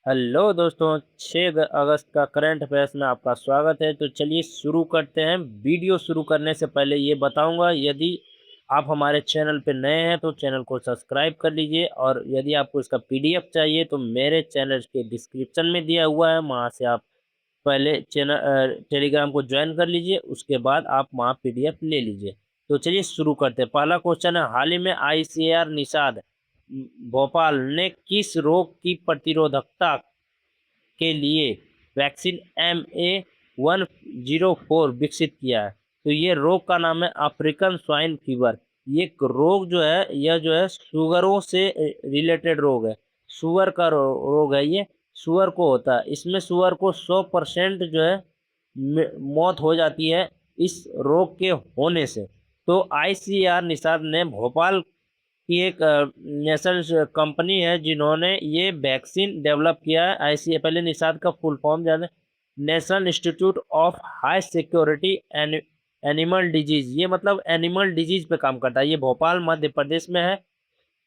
Hello दोस्तों, 6 अगस्त का current affairs में आपका स्वागत है। तो चलिए शुरू करते हैं। वीडियो शुरू करने से पहले ये बताऊंगा, यदि आप हमारे चैनल पे नए हैं तो चैनल को सब्सक्राइब कर लीजिए, और यदि आपको इसका पीडीएफ चाहिए तो मेरे चैनल के डिस्क्रिप्शन में दिया हुआ है, वहाँ से आप पहले चैनल टेलीग्राम को ज्वाइन कर लीजिए, उसके बाद आप वहाँ पीडीएफ ले लीजिए। तो चलिए शुरू करते हैं। पहला क्वेश्चन है, हाल ही में आईसीएआर निषाद भोपाल ने किस रोग की प्रतिरोधकता के लिए वैक्सीन MA-104 विकसित किया है? तो ये रोग का नाम है अफ्रीकन स्वाइन फीवर। ये एक रोग जो है, यह जो है सुगरों से रिलेटेड रोग है। सुअर का रोग है ये। सुअर को होता है, इसमें सुअर को 100% जो है मौत हो जाती है इस रोग के होने से। तो आईसीआर निषाद ने भोपाल की एक नेशनल कंपनी है जिन्होंने ये वैक्सीन डेवलप किया है। आईसीए, पहले निषाद का फुल फॉर्म जाने, national institute of high security animal disease. ये मतलब एनिमल डिजीज पे काम करता है। ये भोपाल मध्य प्रदेश में है।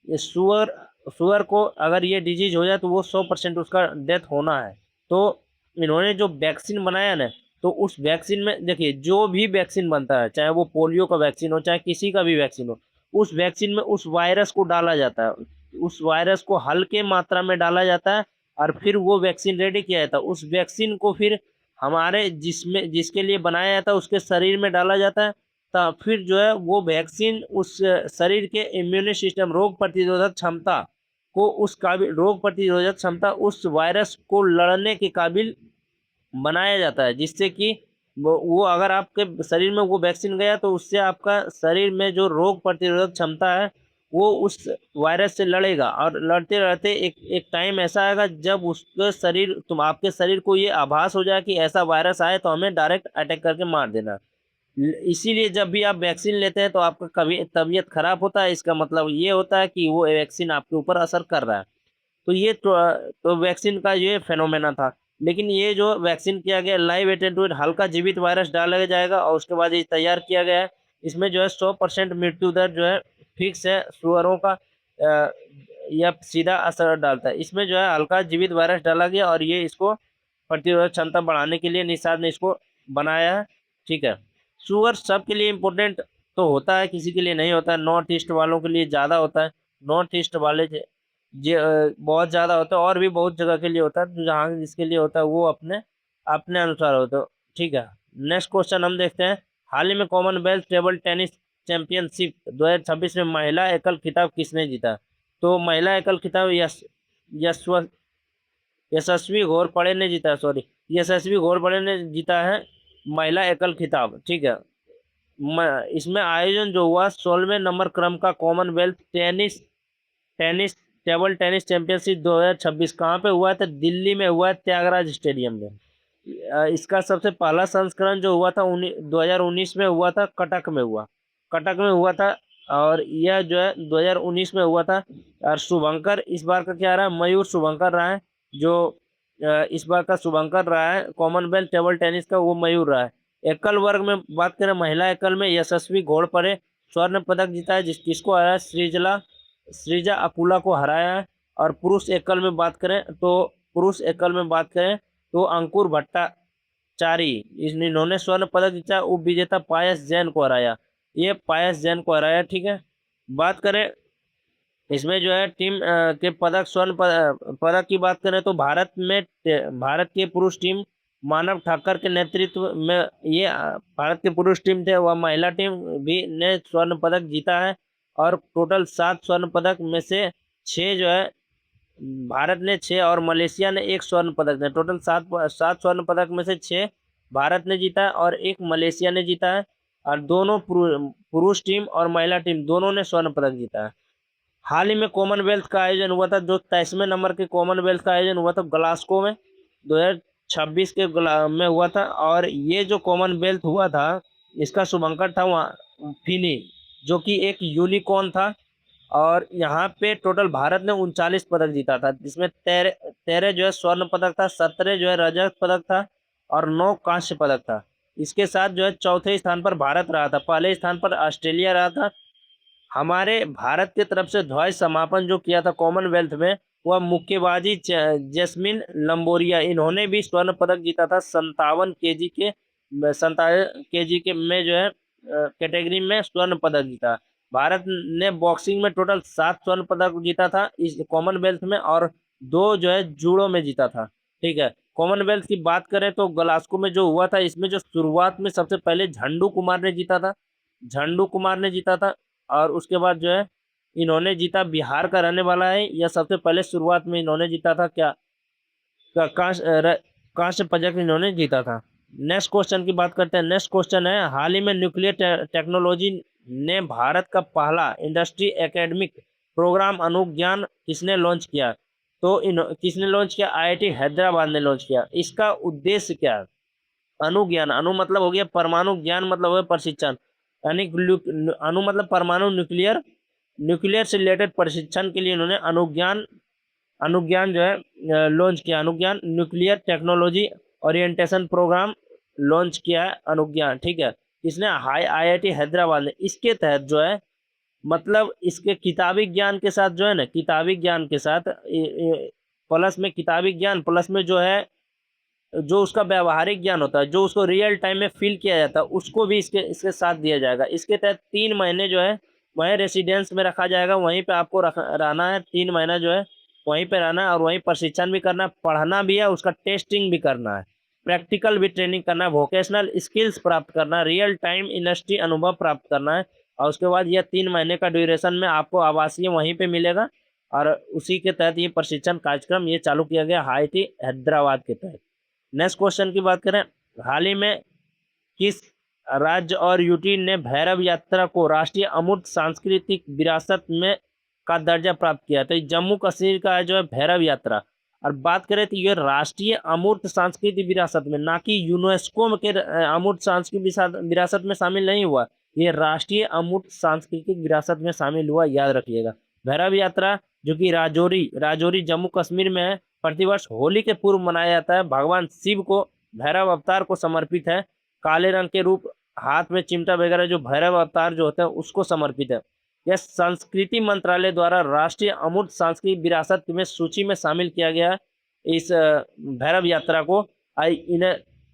ये सुअर सुअर को अगर ये डिजीज हो जाए तो वो 100% उसका डेथ होना है। तो इन्होंने जो वैक्सीन बनाया ना, तो उस वैक्सीन में देखिए, जो भी वैक्सीन बनता है, चाहे वो पोलियो का वैक्सीन हो चाहे किसी का भी वैक्सीन हो, उस वैक्सीन में उस वायरस को डाला जाता है। उस वायरस को हल्के मात्रा में डाला जाता है और फिर वो वैक्सीन रेडी किया जाता है। उस वैक्सीन को फिर हमारे जिसमें जिसके लिए बनाया जाता है उसके शरीर में डाला जाता है। तब फिर जो है वो वैक्सीन उस शरीर के इम्यून सिस्टम, रोग प्रतिरोधक क्षमता को उस काबिल, रोग प्रतिरोधक क्षमता उस वायरस को लड़ने के काबिल बनाया जाता है, जिससे कि वो अगर आपके शरीर में वो वैक्सीन गया तो उससे आपका शरीर में जो रोग प्रतिरोधक क्षमता है वो उस वायरस से लड़ेगा। और लड़ते लड़ते एक एक टाइम ऐसा आएगा जब उसके शरीर, आपके शरीर को ये आभास हो जाए कि ऐसा वायरस आए तो हमें डायरेक्ट अटैक करके मार देना। इसीलिए जब भी आप वैक्सीन लेते हैं तो आपका कभी तबीयत खराब होता है, इसका मतलब ये होता है कि वो वैक्सीन आपके ऊपर असर कर रहा है। तो ये तो वैक्सीन का ये फेनोमेना था। लेकिन ये जो वैक्सीन किया गया, लाइव एटेंटुएट हल्का जीवित वायरस डाला जाएगा और उसके बाद ये तैयार किया गया है। इसमें जो है 100% मृत्यु दर जो है फिक्स है। सुअरों का यह सीधा असर डालता है। इसमें जो है हल्का जीवित वायरस डाला गया और ये इसको प्रतिरोधक क्षमता बढ़ाने के लिए निषाद ने इसको बनाया है। ठीक है। शुगर सबके लिए इम्पोर्टेंट तो होता है, किसी के लिए नहीं होता है। नॉर्थ ईस्ट वालों के लिए ज़्यादा होता है। नॉर्थ ईस्ट वाले बहुत ज़्यादा होता है, और भी बहुत जगह के लिए होता है। तो जहाँ जिसके लिए होता है वो अपने अपने अनुसार होता है। ठीक है। नेक्स्ट क्वेश्चन हम देखते हैं। हाल ही में कॉमनवेल्थ टेबल टेनिस चैंपियनशिप 2026 में महिला एकल खिताब किसने जीता? तो महिला एकल खिताब यशस्व यशस्वी घोरपड़े ने जीता, सॉरी, यशस्वी घोरपड़े ने जीता है महिला एकल खिताब। ठीक है। इसमें आयोजन जो हुआ 16वें नंबर क्रम का Commonwealth tennis tennis table tennis championship 2026 कहाँ पे हुआ था? दिल्ली में हुआ है, त्यागराज स्टेडियम में। इसका सबसे पहला संस्करण जो हुआ था 2019 में हुआ था, कटक में हुआ था। और यह जो है 2019 में हुआ था। और शुभंकर इस बार का क्या रहा है? मयूर शुभंकर रहा है। जो इस बार का शुभंकर रहा है कॉमनवेल्थ टेबल टेनिस का, वो मयूर रहा है। एकल वर्ग में बात करें, महिला एकल में यशस्वी घोड़पड़े स्वर्ण पदक जीता है, जिसको हराया श्रीजा अकुला को हराया है। और पुरुष एकल में बात करें तो अंकुर भट्टाचारी, इन्होंने स्वर्ण पदक जीता। उप विजेता पायस जैन को हराया। ठीक है। बात करें इसमें जो है टीम के पदक, पदक की बात करें तो भारत के पुरुष टीम मानव ठाकर के नेतृत्व में, ये भारत के पुरुष टीम थे, वह महिला टीम भी ने स्वर्ण पदक जीता है। और टोटल 7 स्वर्ण पदक में से 6 जो है भारत ने 6 और मलेशिया ने 1 स्वर्ण पदक ने, टोटल 7 स्वर्ण पदक में से 6 भारत ने जीता है और 1 मलेशिया ने जीता है। और दोनों पुरुष टीम और महिला टीम दोनों ने स्वर्ण पदक जीता है। हाल ही में कॉमनवेल्थ का आयोजन हुआ था, जो 23वें नंबर के कॉमनवेल्थ का आयोजन हुआ था ग्लासगो में 2026 में हुआ था। और ये जो कॉमनवेल्थ हुआ था, इसका शुभंकर था वहाँ फिनी, जो कि एक यूनिकॉर्न था। और यहाँ पे टोटल भारत ने 39 पदक जीता था, जिसमें 13 जो है स्वर्ण पदक था, 17 जो है रजत पदक था और 9 कांस्य पदक था। इसके साथ जो है चौथे स्थान पर भारत रहा था, पहले स्थान पर ऑस्ट्रेलिया रहा था। हमारे भारत की तरफ से ध्वज समापन जो किया था कॉमनवेल्थ में, वह मुक्केबाजी जैस्मिन लंबोरिया, इन्होंने भी स्वर्ण पदक जीता था 57 केजी के में जो है कैटेगरी में स्वर्ण पदक जीता। भारत ने बॉक्सिंग में टोटल 7 स्वर्ण पदक जीता था इस कॉमनवेल्थ में, और 2 जो है जूडो में जीता था। ठीक है, कॉमनवेल्थ की बात करें तो ग्लास्गो में जो हुआ था, इसमें जो शुरुआत में सबसे पहले झंडू कुमार ने जीता था, झंडू कुमार ने जीता था। और उसके बाद जो है इन्होंने जीता, बिहार का रहने वाला है, यह सबसे पहले शुरुआत में इन्होंने जीता था क्या, कांस्य पदक इन्होंने जीता था। नेक्स्ट क्वेश्चन की बात करते हैं। नेक्स्ट क्वेश्चन है, हाल ही में न्यूक्लियर टेक्नोलॉजी ने भारत का पहला इंडस्ट्री एकेडमिक प्रोग्राम अनुज्ञान किसने लॉन्च किया? तो किसने लॉन्च किया? आईआईटी हैदराबाद ने लॉन्च किया। इसका उद्देश्य क्या है? अनुज्ञान, अनु मतलब हो गया परमाणु, ज्ञान मतलब हो गया प्रशिक्षण, यानी अनु मतलब परमाणु, न्यूक्लियर, न्यूक्लियर से रिलेटेड प्रशिक्षण के लिए इन्होंने अनुज्ञान अनुज्ञान जो है लॉन्च किया। अनुज्ञान nuclear technology orientation programme launch किया है अनुज्ञान। ठीक है, इसने आईआईटी हैदराबाद ने। इसके तहत जो है मतलब इसके किताबी ज्ञान के साथ जो है ना, किताबी ज्ञान के साथ प्लस में किताबी ज्ञान प्लस में जो है जो उसका व्यवहारिक ज्ञान होता है, जो उसको रियल टाइम में फील किया जाता है, उसको भी इसके साथ दिया जाएगा। इसके तहत 3 महीने जो है वहीं रेसिडेंस में रखा जाएगा, वहीं पे आपको रहना है 3 महीना जो है वहीं पे रहना है, और वहीं प्रशिक्षण भी करना है, पढ़ना भी है, उसका टेस्टिंग भी करना है, प्रैक्टिकल भी ट्रेनिंग करना है, वोकेशनल स्किल्स प्राप्त करना है, रियल टाइम इंडस्ट्री अनुभव प्राप्त करना है। और उसके बाद यह 3 महीने का ड्यूरेशन में आपको आवासीय वहीं पे मिलेगा, और उसी के तहत ये प्रशिक्षण कार्यक्रम ये चालू किया गया आईआईटी हैदराबाद के तहत। नेक्स्ट क्वेश्चन की बात करें, हाल ही में किस राज्य और यूटी ने भैरव यात्रा को राष्ट्रीय अमूर्त सांस्कृतिक विरासत में का दर्जा प्राप्त किया? तो जम्मू कश्मीर का है जो है भैरव यात्रा। और बात करें तो ये राष्ट्रीय अमूर्त सांस्कृतिक विरासत में, ना कि यूनेस्को के अमूर्त सांस्कृतिक विरासत में शामिल नहीं हुआ, ये राष्ट्रीय अमूर्त सांस्कृतिक विरासत में शामिल हुआ, याद रखिएगा। भैरव यात्रा जो कि राजौरी राजौरी जम्मू कश्मीर में है, प्रतिवर्ष होली के पूर्व मनाया जाता है, भगवान शिव को भैरव अवतार को समर्पित है। काले रंग के रूप, हाथ में चिमटा वगैरह, जो भैरव अवतार जो होता है उसको समर्पित है। यह संस्कृति मंत्रालय द्वारा राष्ट्रीय अमूर्त सांस्कृतिक विरासत में सूची में शामिल किया गया इस भैरव यात्रा को।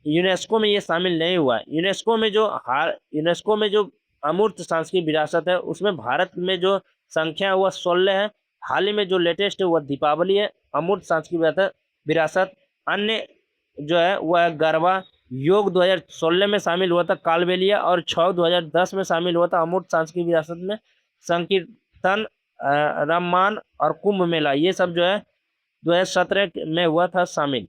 यूनेस्को में ये शामिल नहीं हुआ है। यूनेस्को में जो अमूर्त सांस्कृतिक विरासत है उसमें भारत में जो संख्या है वह 16 है। हाल ही में जो लेटेस्ट है वह दीपावली है। अमूर्त सांस्कृतिक विरासत अन्य जो है वह गरबा, योग 2016 में शामिल हुआ था कालबेलिया, और 2010 में शामिल हुआ था अमूर्त सांस्कृतिक विरासत में संकीर्तन, राममान और कुंभ मेला, ये सब जो है 2017 में हुआ था शामिल।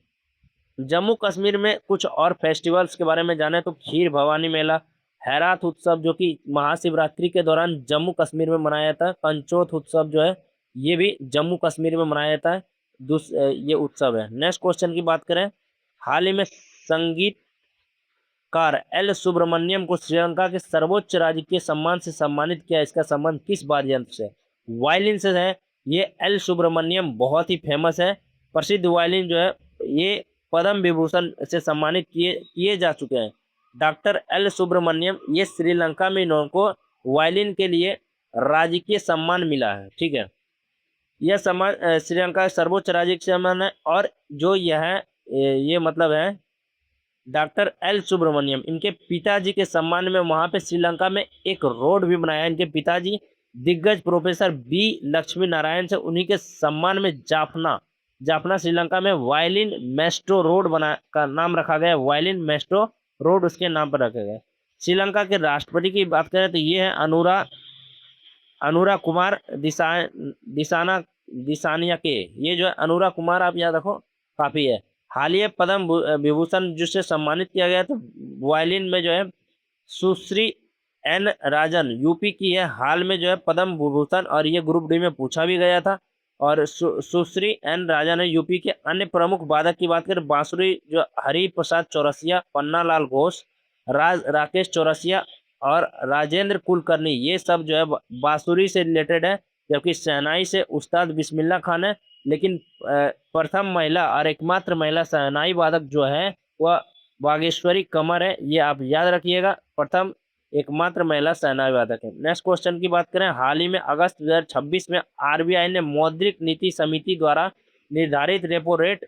जम्मू कश्मीर में कुछ और फेस्टिवल्स के बारे में जाने तो खीर भवानी मेला, हैरात उत्सव जो कि महाशिवरात्रि के दौरान जम्मू कश्मीर में मनाया जाता है, पंचोत उत्सव जो है ये भी जम्मू कश्मीर में मनाया जाता है, ये उत्सव है। नेक्स्ट क्वेश्चन की बात करें, हाल ही में संगीतकार एल सुब्रमण्यम को श्रीलंका के सर्वोच्च राजकीय सम्मान से सम्मानित किया। इसका संबंध किस वाद्य यंत्र से? वायलिन से है। ये एल सुब्रमण्यम बहुत ही फेमस है, प्रसिद्ध वायलिन जो है, ये पद्म विभूषण से सम्मानित किए जा चुके हैं। डॉक्टर एल सुब्रमण्यम, ये श्रीलंका में इनको वायलिन के लिए राजकीय सम्मान मिला है। ठीक है, यह सम्मान श्रीलंका का सर्वोच्च राजकीय सम्मान है। और जो यह है ये मतलब है डॉक्टर एल सुब्रमण्यम, इनके पिताजी के सम्मान में वहाँ पे श्रीलंका में एक रोड भी बनाया है। इनके पिताजी दिग्गज प्रोफेसर बी लक्ष्मी नारायण से, उन्हीं के सम्मान में जाफना श्रीलंका में वायलिन मेस्ट्रो रोड बना का नाम रखा गया, वायलिन मेस्ट्रो रोड उसके नाम पर रखा गया। श्रीलंका के राष्ट्रपति की बात करें तो ये है अनुरा कुमार दिसानिया के, ये जो है अनुरा कुमार, आप याद रखो, काफी है। हालिया पद्म विभूषण जिससे सम्मानित किया गया तो वायलिन में जो है सुश्री एन राजन, यूपी की है, हाल में जो है पद्म विभूषण, और ये ग्रुप डी में पूछा भी गया था। और सुश्री एन राजन है यूपी के। अन्य प्रमुख वादक की बात करें, बांसुरी जो हरि प्रसाद चौरसिया, पन्ना लाल घोष, राकेश चौरसिया और राजेंद्र कुलकर्णी, ये सब जो है बांसुरी से रिलेटेड है। जबकि शहनाई से उस्ताद बिस्मिल्लाह खान है। लेकिन प्रथम महिला और एकमात्र महिला शहनाई वादक जो है वह बागेश्वरी कमर है, ये आप याद रखिएगा। प्रथम एकमात्र महिला सेनाध्यक्ष है। नेक्स्ट क्वेश्चन की बात करें, हाल ही में अगस्त 2026 में आरबीआई ने मौद्रिक नीति समिति द्वारा निर्धारित रेपो रेट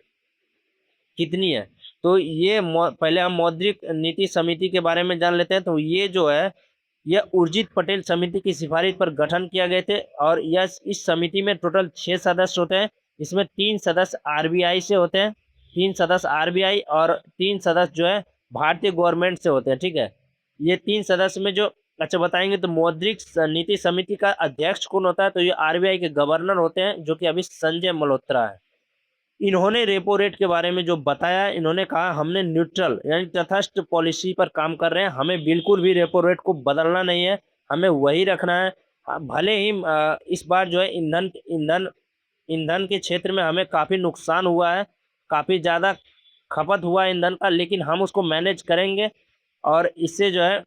कितनी है? तो ये पहले हम मौद्रिक नीति समिति के बारे में जान लेते हैं। तो ये जो है यह उर्जित पटेल समिति की सिफारिश पर गठन किया गए थे और यह इस समिति में टोटल 6 सदस्य होते हैं। इसमें 3 सदस्य आरबीआई से होते हैं, 3 सदस्य आरबीआई और 3 सदस्य जो है भारतीय गवर्नमेंट से होते हैं। ठीक है, ये 3 सदस्य में जो अच्छा बताएंगे तो मौद्रिक नीति समिति का अध्यक्ष कौन होता है? तो ये आरबीआई के गवर्नर होते हैं जो कि अभी संजय मल्होत्रा है। इन्होंने रेपो रेट के बारे में जो बताया, इन्होंने कहा हमने न्यूट्रल यानी तटस्थ पॉलिसी पर काम कर रहे हैं, हमें बिल्कुल भी रेपो रेट को बदलना नहीं है, हमें वही रखना है। भले ही इस बार जो है ईंधन के क्षेत्र में हमें काफ़ी नुकसान हुआ है, काफ़ी ज़्यादा खपत हुआ है ईंधन का, लेकिन हम उसको मैनेज करेंगे और इससे जो है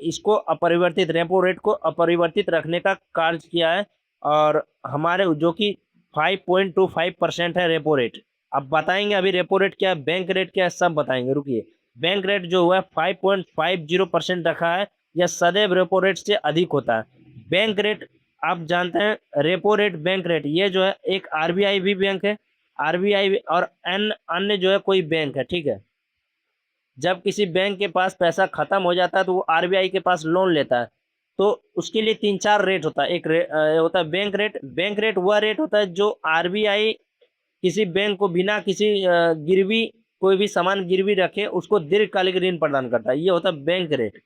इसको अपरिवर्तित रेपो रेट को अपरिवर्तित रखने का कार्य किया है। और हमारे जो कि 5.25% है रेपो रेट। अब बताएंगे अभी रेपो रेट क्या है, बैंक रेट क्या है, सब बताएंगे, रुकिए। बैंक रेट जो हुआ है 5.50% रखा है, यह सदैव रेपो रेट से अधिक होता है। बैंक रेट आप जानते हैं, रेपो रेट, बैंक रेट, ये जो है एक आरबीआई भी बैंक है, आरबीआई और अन्य जो है कोई बैंक है। ठीक है, जब किसी बैंक के पास पैसा खत्म हो जाता है तो वो आरबीआई के पास लोन लेता है, तो उसके लिए 3-4 रेट होता है। एक होता है बैंक रेट। बैंक रेट वह रेट होता है जो आरबीआई किसी बैंक को बिना किसी गिरवी, कोई भी सामान गिरवी रखे उसको दीर्घकालिक ऋण प्रदान करता है, ये होता है बैंक रेट।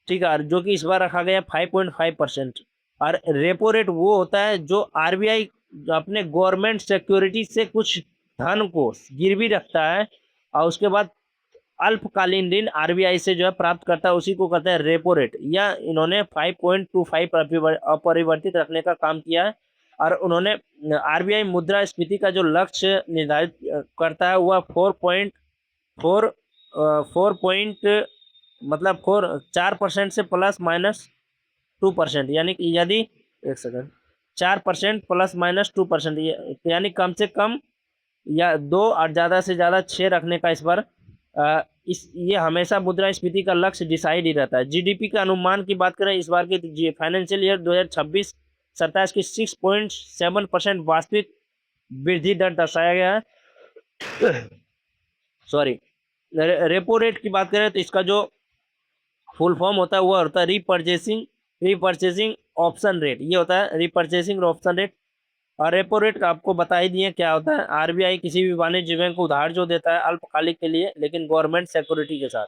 ठीक है, जो कि इस बार रखा गया 5.5%। और रेपो रेट वो होता है जो आरबीआई अपने गवर्नमेंट सिक्योरिटी से कुछ धन को गिरवी रखता है और उसके बाद अल्पकालीन ऋण आरबीआई से जो है प्राप्त करता है, उसी को कहते हैं रेपो रेट। या इन्होंने 5.25 अपरिवर्तित रखने का काम किया है। और उन्होंने आरबीआई मुद्रा स्फीति का जो लक्ष्य निर्धारित करता है वह 4% से +-2%, यानी कि यदि 4% +-2%, यानी कम से कम या 2 और ज़्यादा से ज़्यादा 6 रखने का इस बार ये हमेशा मुद्रास्फीति का लक्ष्य डिसाइड ही रहता है। जीडीपी के अनुमान की बात करें इस बार के फाइनेंशियल ईयर 2026-27 की 6.7% वास्तविक वृद्धि दर दर्शाया गया है। सॉरी, रेपो रेट की बात करें तो इसका जो फुल फॉर्म होता है वो होता है रीपर्चेसिंग ऑप्शन रेट, ये होता है रीपर्चेसिंग ऑप्शन रेट। और रेपो रेट आपको बता ही दिए क्या होता है। आरबीआई किसी भी वाणिज्य बैंक को उधार जो देता है अल्पकालिक के लिए, लेकिन गवर्नमेंट सिक्योरिटी के साथ।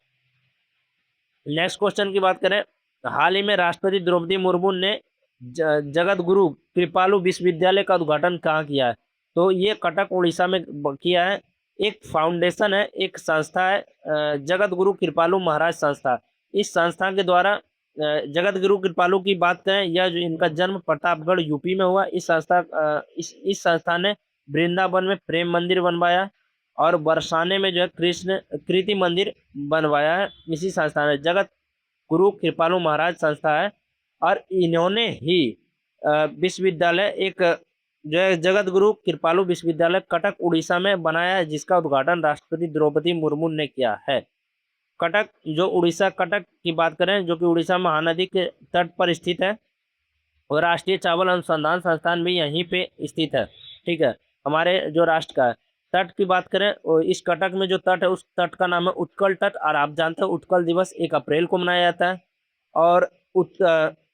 नेक्स्ट क्वेश्चन की बात करें, हाल ही में राष्ट्रपति द्रौपदी मुर्मू ने जगत गुरु कृपालु विश्वविद्यालय का उद्घाटन कहाँ किया है? तो ये कटक उड़ीसा में किया है। एक फाउंडेशन है, एक संस्था है, जगत गुरु कृपालु महाराज संस्था। इस संस्था के द्वारा जगत गुरु कृपालु की बात करें, यह जो इनका जन्म प्रतापगढ़ यूपी में हुआ। इस संस्था ने वृंदावन में प्रेम मंदिर बनवाया और बरसाने में जो है कृष्ण कृति मंदिर बनवाया है। इसी संस्था ने जगत गुरु कृपालु महाराज संस्था है। और इन्होंने ही विश्वविद्यालय एक जो है जगत गुरु कृपालु विश्वविद्यालय कटक उड़ीसा में बनाया है, जिसका उद्घाटन राष्ट्रपति द्रौपदी मुर्मू ने किया है। कटक जो उड़ीसा, कटक की बात करें जो कि उड़ीसा महानदी के तट पर स्थित है और राष्ट्रीय चावल अनुसंधान संस्थान भी यहीं पे स्थित है। ठीक है, हमारे जो राष्ट्र का है। तट की बात करें, इस कटक में जो तट है उस तट का नाम है उत्कल तट। और आप जानते हैं उत्कल दिवस 1 अप्रैल को मनाया जाता है। और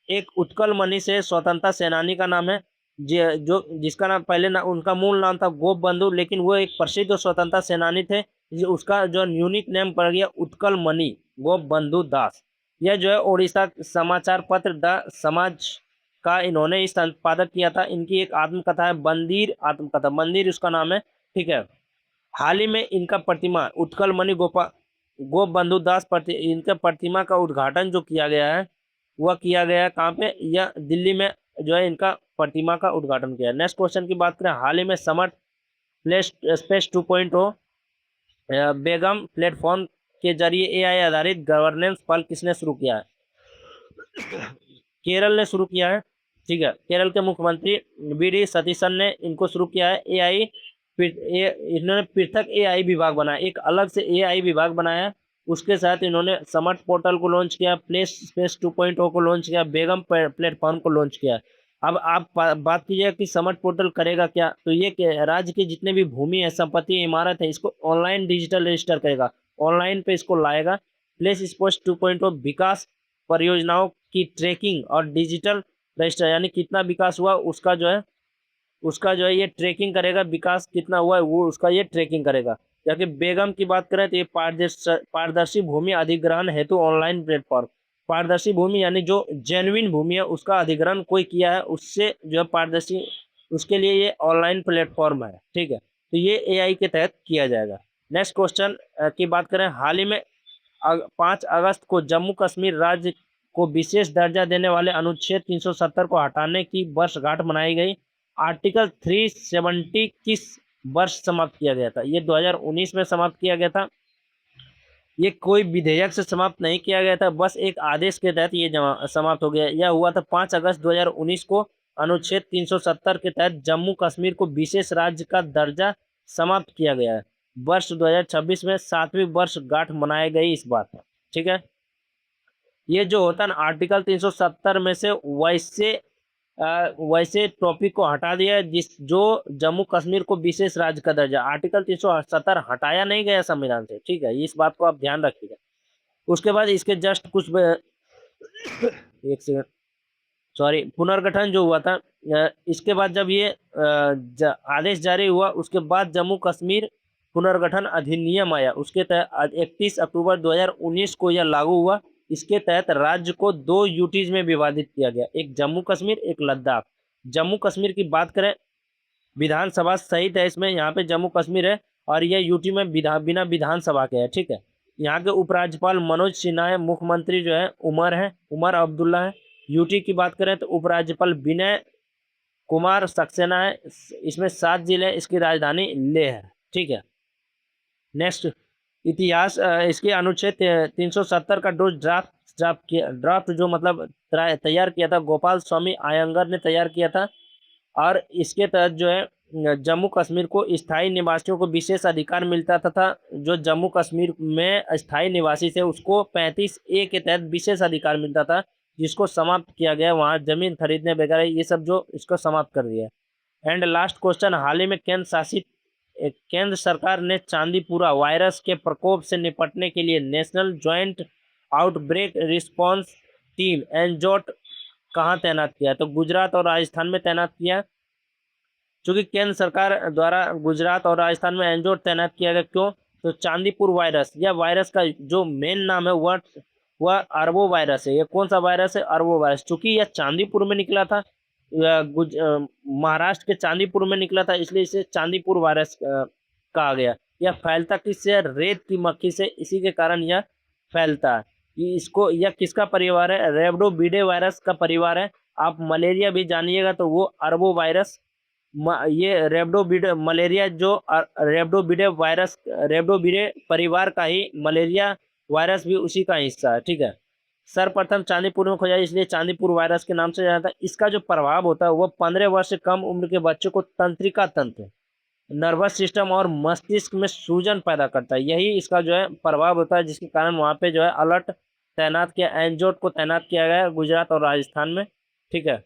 एक उत्कल मणि से स्वतंत्रता सेनानी का नाम है, जो जिसका नाम पहले उनका मूल नाम था गोप बंधु, लेकिन वो एक प्रसिद्ध स्वतंत्रता सेनानी थे, उसका जो यूनिक नेम पड़ गया उत्कल मणि गोप बंधु दास। यह जो है उड़ीसा समाचार पत्र द समाज का इन्होंने इस संपादक किया था। इनकी एक आत्मकथा है बंदिर आत्मकथा, मंदिर उसका नाम है। ठीक है, हाल ही में इनका प्रतिमा उत्कल मणि गोप बंधु दास इनका प्रतिमा का उद्घाटन जो किया गया है वह किया गया कहाँ पे? यह दिल्ली में जो है इनका प्रतिमा का उद्घाटन किया। नेक्स्ट क्वेश्चन की बात करें, हाल ही में समर्थ स्पेस 2.0 बेगम प्लेटफॉर्म के जरिए एआई आधारित गवर्नेंस पल किसने शुरू किया है? केरल ने शुरू किया है। ठीक है, केरल के मुख्यमंत्री वीडी सतीशन ने इनको शुरू किया है। इन्होंने पृथक एआई विभाग बनाया, एक अलग से एआई विभाग बनाया। उसके साथ इन्होंने समर्थ पोर्टल को लॉन्च किया, प्लेस स्पेस 2.0 को लॉन्च किया, बेगम प्लेटफॉर्म को लॉन्च किया। अब आप बात कीजिए कि समर्थ पोर्टल करेगा क्या, तो ये राज्य के जितने भी भूमि है, संपत्ति, इमारत है, इसको ऑनलाइन डिजिटल रजिस्टर करेगा, ऑनलाइन पे इसको लाएगा। प्लेस स्पोर्ट्स 2.0 विकास परियोजनाओं की ट्रैकिंग और डिजिटल रजिस्टर, यानी कितना विकास हुआ उसका जो है ये ट्रैकिंग करेगा, विकास कितना हुआ है वो उसका ये ट्रैकिंग करेगा। जबकि बेगम की बात करें तो ये पारदर्शी भूमि अधिग्रहण हेतु ऑनलाइन प्लेटफॉर्म, पारदर्शी भूमि यानी जो जेन्युइन भूमि है उसका अधिग्रहण कोई किया है उससे जो है पारदर्शी, उसके लिए ये ऑनलाइन प्लेटफॉर्म है। ठीक है, तो ये एआई के तहत किया जाएगा। नेक्स्ट क्वेश्चन की बात करें, हाल ही में 5 अगस्त को जम्मू कश्मीर राज्य को विशेष दर्जा देने वाले अनुच्छेद 370 को हटाने की वर्षगांठ मनाई गई। आर्टिकल 370 किस वर्ष समाप्त किया गया था? ये 2019 में समाप्त किया गया था। ये कोई विधेयक से समाप्त नहीं किया गया था, बस एक आदेश के तहत ये समाप्त हो गया। यह हुआ था 5 अगस्त 2019 को। अनुच्छेद 370 के तहत जम्मू कश्मीर को विशेष राज्य का दर्जा समाप्त किया गया है। वर्ष 2026 में 7वीं वर्षगांठ मनाई गई इस बार। ठीक है, ये जो होता है ना आर्टिकल 370 में से वैसे टॉपिक को हटा दिया, जिस जो जम्मू कश्मीर को विशेष राज्य का दर्जा, आर्टिकल 370 हटाया नहीं गया संविधान से। ठीक है, इस बात को आप ध्यान रखिएगा। उसके बाद इसके जस्ट कुछ एक सेकंड, सॉरी, पुनर्गठन जो हुआ था, इसके बाद जब ये आदेश जारी हुआ उसके बाद जम्मू कश्मीर पुनर्गठन अधिनियम आया, उसके तहत 31 अक्टूबर 2019 को यह लागू हुआ। इसके तहत राज्य को 2 यूटीज में विभाजित किया गया, एक जम्मू कश्मीर, एक लद्दाख। जम्मू कश्मीर की बात करें, विधानसभा सहित है इसमें, यहाँ पे जम्मू कश्मीर है और यह यूटी में बिना विधानसभा के है। ठीक है, यहाँ के उपराज्यपाल मनोज सिन्हा है, मुख्यमंत्री जो है उमर अब्दुल्ला है। यूटी की बात करें तो उपराज्यपाल विनय कुमार सक्सेना है। इसमें 7 जिले, इसकी राजधानी लेह है। ठीक है, नेक्स्ट इतिहास, इसके अनुच्छेद 370 का ड्राफ्ट जो मतलब तैयार किया था, गोपाल स्वामी आयंगर ने तैयार किया था। और इसके तहत जो है जम्मू कश्मीर को स्थायी निवासियों को विशेष अधिकार मिलता था। जो जम्मू कश्मीर में स्थायी निवासी थे उसको 35A के तहत विशेष अधिकार मिलता था, जिसको समाप्त किया गया। वहाँ जमीन खरीदने वगैरह ये सब जो इसको समाप्त कर दिया। एंड लास्ट क्वेश्चन, हाल ही में केंद्र सरकार ने चांदीपुरा वायरस के प्रकोप से निपटने के लिए national joint outbreak response team एनजॉट कहाँ तैनात किया? तो गुजरात और राजस्थान में तैनात किया। चूंकि केंद्र सरकार द्वारा गुजरात और राजस्थान में एनजॉट तैनात किया गया, क्यों? तो चांदीपुर वायरस, यह वायरस का जो मेन नाम है वह अरबो वायरस है। ये कौन सा वायरस है? अरबो वायरस। चूंकि यह चांदीपुर में निकला था, महाराष्ट्र के चांदीपुर में निकला था, इसलिए इसे चांदीपुर वायरस कहा गया। यह फैलता किससे? रेत की मक्खी से, इसी के कारण यह फैलता है। यह किसका परिवार है? रेबडोविडे वायरस का परिवार है। आप मलेरिया भी जानिएगा तो वो अरबो वायरस, ये रेबडोविडे मलेरिया जो रेबडोविडे परिवार का ही मलेरिया वायरस भी उसी का हिस्सा है। ठीक है, सर्वप्रथम चांदीपुर में खोजा, इसलिए चांदीपुर वायरस के नाम से जाना था। इसका जो प्रभाव होता है वह 15 वर्ष से कम उम्र के बच्चों को तंत्रिका तंत्र, नर्वस सिस्टम और मस्तिष्क में सूजन पैदा करता है। यही इसका जो है प्रभाव होता है, जिसके कारण वहाँ पे जो है अलर्ट तैनात किया, एनजॉट को तैनात किया गया है गुजरात और राजस्थान में। ठीक है।